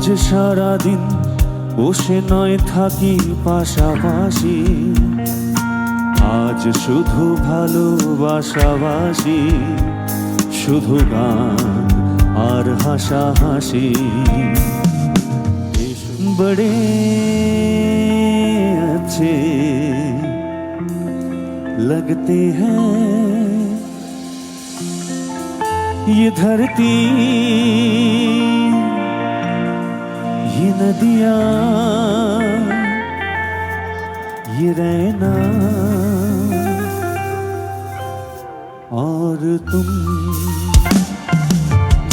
আজ সারাদিন বসে নয় থাকি পাশাপাশি, আজ শুধু ভালোবাসাবাসি, শুধু গান আর হাসাহাসি। बड़े अच्छे लगते हैं ये धरती, ये नदियाँ, ये रहना और तुम।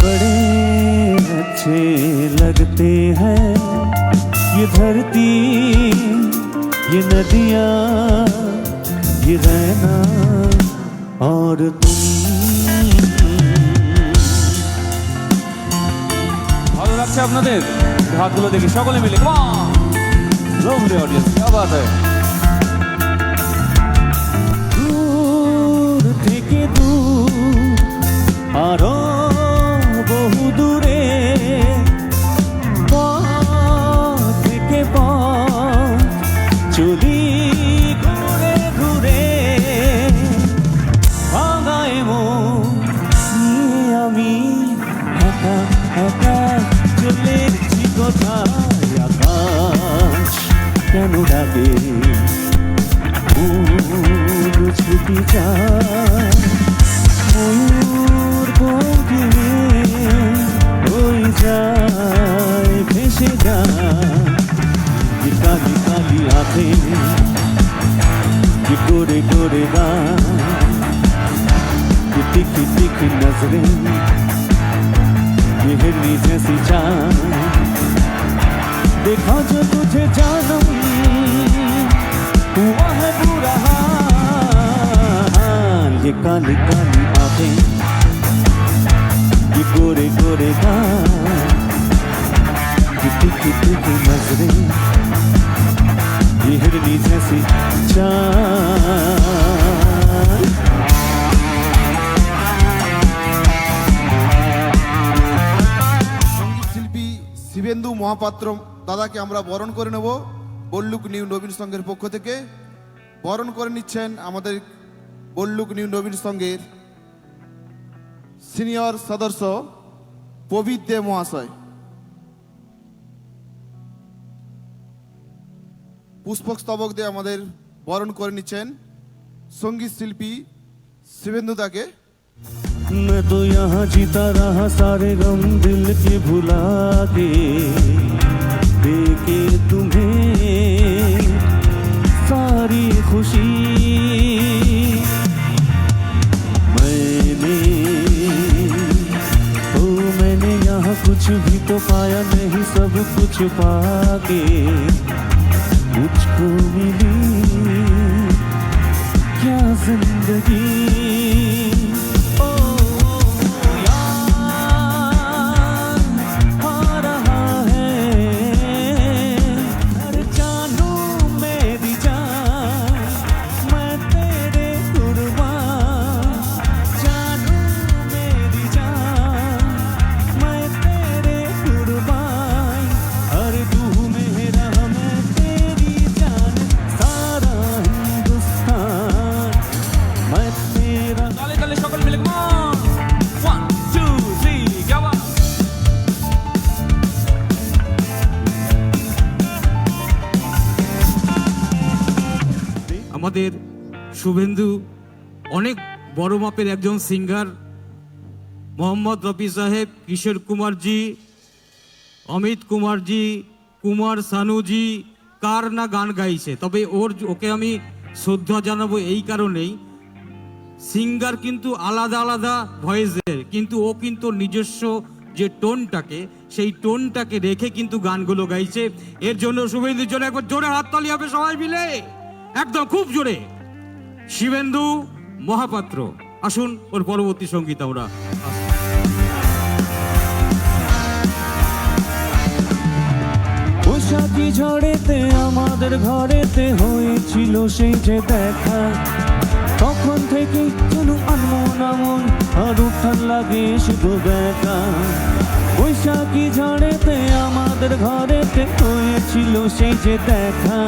बड़े अच्छे लगते हैं ये धरती, ये नदियाँ, ये रहना और तुम। ভালো লাগছে আপনাদের? হাতগুলো দেখি সকলে মিলে। লাভলি অডিয়েন্স, क्या बात है। দূর থেকে দূর আরো বহু দূরে, থেকে চলি ঘুরে ঘুরে, ভাঙায় মন নিয়ে আমি একা একা চলেছি কোথায়। আকাশ কেন ডাকে, ছুটি যায় ময়ূর কোকিলে, ওই যায় ভেসে যায়। ये काली काली आँखें, ये गोरे गोरे गाल, ये तीखी तीखी नजरें, ये हिरनी जैसी चाल। देखा जो तुझे जानम हुआ है बुरा हाल। ये काली काली आँखें, ये गोरे गोरे गाल, ये तीखी तीखी नजरें, ये हिरनी जैसी चाल। শিল্পী শিবেন্দু মহাপাত্র দাদাকে আমরা বরণ করে নেব বল্লুক নিউ নবীন সংঘের পক্ষ থেকে। বরণ করে নিচ্ছেন আমাদের বল্লুক নিউ নবীন সংঘের সিনিয়র সদস্য প্রবীর দে মহাশয়। পুষ্পক স্তবক দিয়ে আমাদের বরণ করে নিচ্ছেন সঙ্গীত শিল্পী শিবেন্দু দাকে। मैं तो यहाँ जीता रहा सारे गम दिल के भुला के, देके तुम्हें सारी खुशी। मैंने यहाँ कुछ भी तो पाया नहीं, सब कुछ पाके मुझको मिली क्या जिंदगी। আমাদের শুভেন্দু অনেক বড় মাপের একজন সিঙ্গার। মোহাম্মদ রফি সাহেব, কিশোর কুমারজি, অমিত কুমারজি, কুমার সানুজি কার না গান গাইছে। তবে ওকে আমি শ্রদ্ধা জানাবো এই কারণেই, সিঙ্গার কিন্তু আলাদা আলাদা ভয়েসের, কিন্তু ও কিন্তু নিজস্ব যে টোনটাকে, সেই টোনটাকে রেখে কিন্তু গানগুলো গাইছে। এর জন্য শুভেন্দুর জন্য একবার জোরে হাততালি হবে সবাই মিলে, একদম খুব জোরে। শিবেন্দু মহাপাত্র আসুন, ওর পরবর্তী সঙ্গীত আমরা। বৈশাখী ঝড়েতে আমাদের ঘরেতে হয়েছিল সেই যে দেখা, তখন থেকে যেন আনমন আমন আর উঠান লাগে শুধু দেখা। বৈশাখী ঝড়েতে আমাদের ঘরেতে হয়েছিল সেই যে দেখা,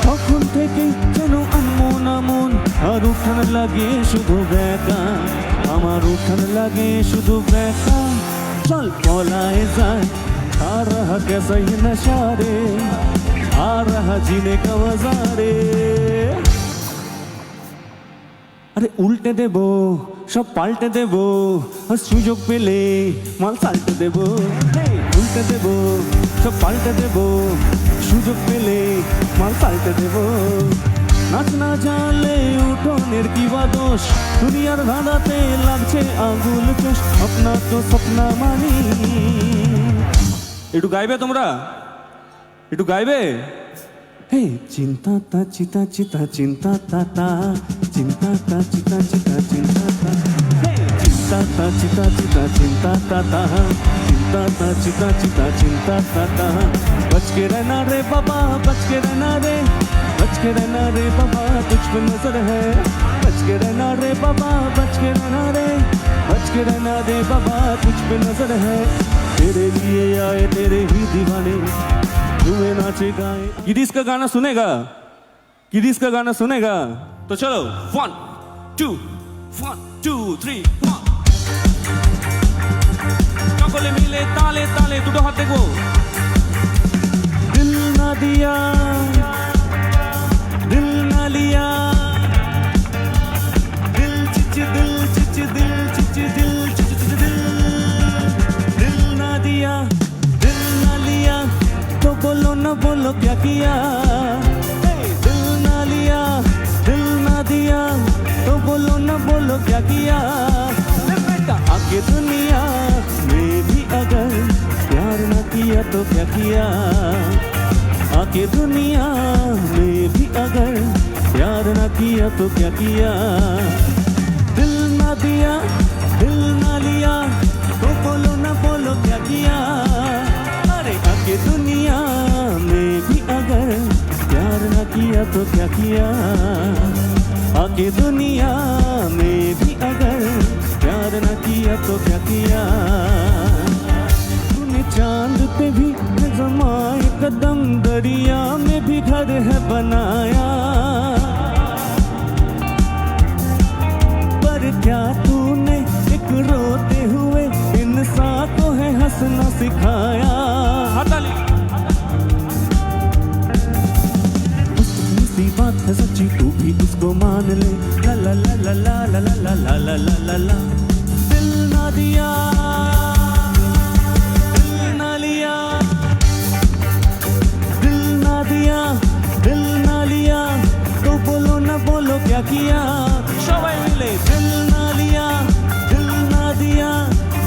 তখন থেকে যেন আনমন আমন, আর উঠান লাগে শুধু বেকা, আমার উঠান লাগে শুধু বেকা। চল পলায় যায়, आ रहा कैसा ये नशा रे, आ रहा जीने का मजा रे। আরে উল্টে দেব, সব পাল্টে দেব, আর সুযোগ পেলে মাল পাল্টে দেব। উল্টে দেব, সব পাল্টে দেব, সুযোগ পেলে মাল পাল্টে দেব। নাচ না জানলে উঠোনের কি বা দোষ, দুনিয়ার ধাঁধাতে লাগছে আগুল চোষ, अपना তো সপনা মানি। একটু গাইবে তোমরা, একটু গাইবে? হে চিন্তা তা চিতা চিতা চিন্তা তা তা, চিন্তা তা চিতা চিতা চিন্তা তা, হে চিন্তা তা চিতা চিতা চিন্তা তা তা, চিন্ता ता चिता चिता चिंता ता ता। बच के रहना रे बाबा, बच के रहना रे, बच के रहना रे बाबा, तुझ पे नजर है। बच के रहना रे बाबा, बच के रहना रे, बच के रहना रे बाबा, तुझ पे नजर है। तेरे लिए आए तेरे ही दीवाने, तुम्हें नाचे गाए। किडिस का गाना सुनेगा? किडिस का गाना सुनेगा? तो चलो 1 2 1 2 3 1। সকলে মিলে তালে তালে দুটো হাত দেখো। दिल ना दिया, दिल ना लिया, दिल चिच दिल चिच दिल चिच दिल चिच दिल, दिल ना दिया, दिल ना लिया, तो बोलो ना बोलो क्या किया। दिल ना लिया, दिल ना दिया, तो बोलो ना बोलो क्या किया। बेटा आके दुनिया में भी अगर प्यार न किया तो क्या किया। आके दुनिया में भी अगर प्यार न किया तो क्या किया। दिल ना दिया, दिल ना लिया, तो बोलो ना बोलो क्या किया। अरे आके दुनिया में भी अगर प्यार न किया तो क्या किया। आके दुनिया में भी अगर प्यार न किया तो क्या किया। तूने चांद पे भी जमाए कदम, दरिया में भी घर है बनाया, पर क्या तूने एक रोते हुए इंसान को है हंसना सिखाया। হাততালি। सी बात है सच्ची, तू भी इसको मान ले। ला ला ला ला ला ला ला ला ला ला ला ला ला। दिल ना दिया, दिल ना लिया, दिल ना दिया, दिल ना लिया, तो बोलो ना बोलो क्या किया। সবাই মিলে दिल ना लिया, दिल ना दिया,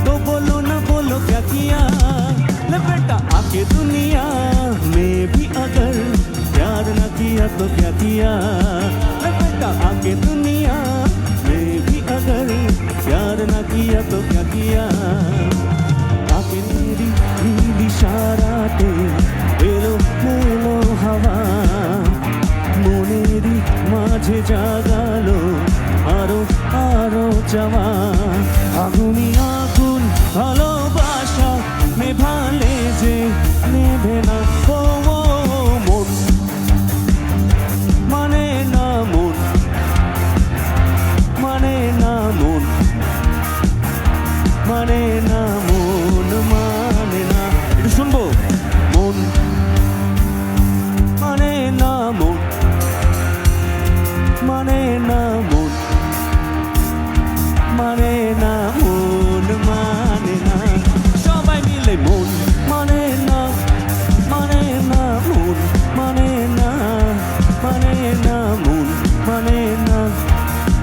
तो बोलो ना बोलो क्या किया। ले बेटा आके दुनिया में भी अगर प्यार न किया तो क्या किया। ले बेटा आके दुनिया में भी अगर प्यार न किया तो क्या किया। आके मेरी नीली शाराते एलो मेलो हवा, মনেরই মাঝে জাগালো আরো আরো চাওয়া। আগুনি আগুন ভালোবাসা নেভালে যে নেভে না। ও মন মানে না, মন মানে না, মন মানে না, মন মানে না। একটু শুনবো। মন মানে না, মন মানে না, মন মানে না, মন মানে না। সবাই মিলে মন মানে না, মানে না, মন মানে না, মানে না, মন মানে না,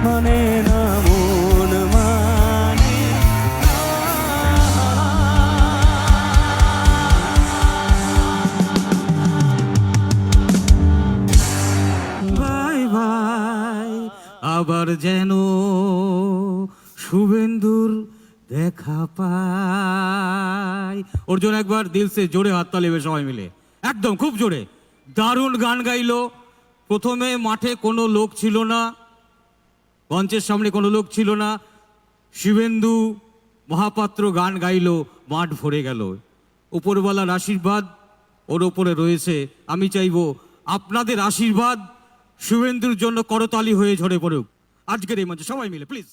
মানে না, মন মানে বাই বাই। আবার যেন শুভেন্দুর দেখা পাই। ওর জন্য একবার দিল সে জোরে হাততালি হবে সবাই মিলে, একদম খুব জোরে। দারুণ গান গাইলো। প্রথমে মাঠে কোনো লোক ছিল না, মঞ্চের সামনে কোনো লোক ছিল না। শুভেন্দু মহাপাত্র গান গাইলো, মাঠ ভরে গেল। উপরওয়ালার আশীর্বাদ ওর ওপরে রয়েছে। আমি চাইবো আপনাদের আশীর্বাদ শুভেন্দুর জন্য করতালি হয়ে ঝরে পড়ুক আজকের এই মঞ্চে, সবাই মিলে প্লিজ।